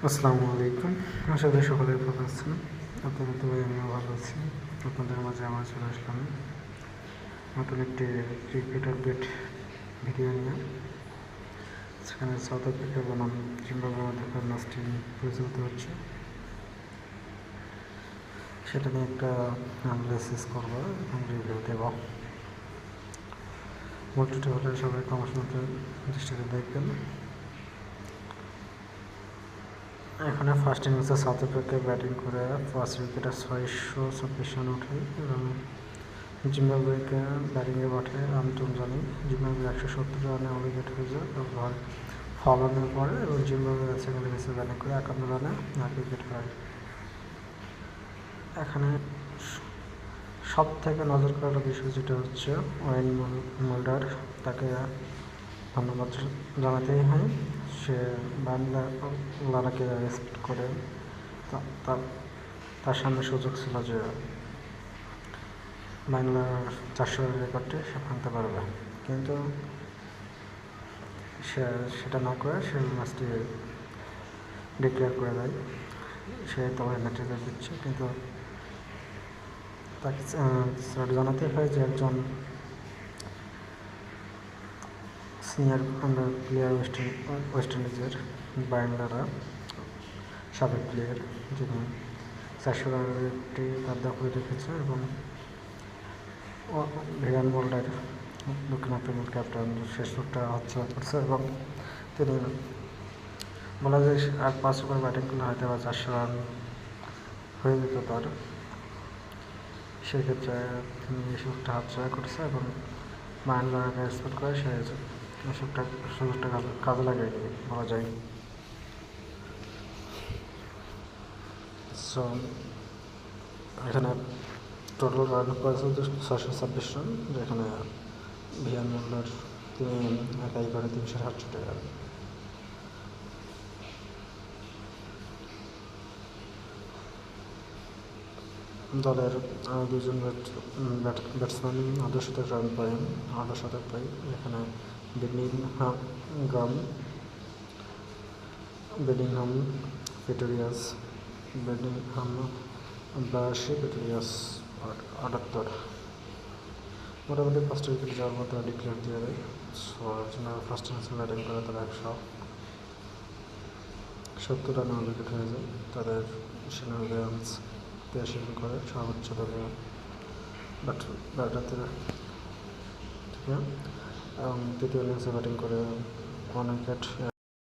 আসসালামু আলাইকুম। আশা করি সকলেই ভালো আছেন। আপনাদের তো আমিও ভালো আছি। আপনাদের মাঝে আমার চলে আসলাম নতুন একটি ক্রিকেট আপডেট ভিডিও নিয়ে। সেখানে সাউথ আফ্রিকা বনাম জিম্বাবুয়ের মধ্যে ম্যাচটি পরিচালিত হচ্ছে, সেটা নিয়ে একটা অ্যানালাইসিস করবো এবং রিভিউ দেব। মূলটি হলে সবাই কমার্স দৃষ্টিতে দেখবেন। এখানে ফার্স্ট ইনিংসে সাউথ আফ্রিকায় ব্যাটিং করে ফার্স্ট উইকেটে 626 রান ওঠে এবং জিম্বাবুয়েকে ব্যাটিংয়ে পাঠে আন্তর্জানি। জিম্বাবুয়ে 170 রানে উইকেট হয়ে যায় এবং ফলানোর পরে এবং জিম্বাবুয়ে সেকেন্ড ইনিংসে ব্যাটিং করে 51 রানে 1 উইকেট হয়। এখানে সব থেকে নজর করার বিষয় যেটা হচ্ছে ওয়েন মুল্ডার, তাকে ধন্যবাদ জানাতেই হয়। সে বাংলাকে রেসপেক্ট করে, তার সামনে সুযোগ ছিল যে বাংলার 400 রেকর্ডটি সে ভাঙতে পারবে, কিন্তু সে সেটা না করে সে ম্যাচটি ডিক্লেয়ার করে দেয়। সে তবে ম্যাচে দিচ্ছে, কিন্তু তাকে জানাতে হয় যে একজন সিনিয়র প্লেয়ার ওয়েস্ট ইন্ডিজের বাংলারা সাবেক প্লেয়ার, যিনি 400 রানেরটি তার দখলে রেখেছে এবং ভিরান মোল্ডার দক্ষিণ আফ্রিকান ক্যাপ্টেন শেষ ওভারটা হাতছাড়া করছে এবং তিনি বলা যায় আর 5 ওভার ব্যাটিং করলে হয়তো বা 400 রান হয়ে যেত তার। সেক্ষেত্রে তিনি এই সুযোগটা হাতছাড়া করছে এবং বাংলাকে এক্সপেক্ট করে সে সুযোগটা কাজে লাগাই বলা যায়। সো এখানে টোটাল রান করেছে 626 রান, যেখানে ভিয়ান মোল্ডার তিনি একাই করে 367 রান। দলের দুজন ব্যাটসম্যান অর্ধশতক রান পায়, অর্ধশতক পায়, যেখানে বেডিংহাম প্রিটোরিয়াস 82, প্রিটোরিয়াস 78। মোটামুটি ফার্স্ট উইকেট যাওয়ার মতো ডিক্লেয়ার দিয়ে দেয়। সো ফার্স্ট ইনিংসে ব্যাটিং করে তারা 170 রানে উইকেট হয়ে যায়। তাদের সেনা উইলিয়ামস 83 রান করে সর্বোচ্চ দলীয় ব্যাটার থেকে, এবং তৃতীয় ইনিংসে ব্যাটিং করে 1 উইকেট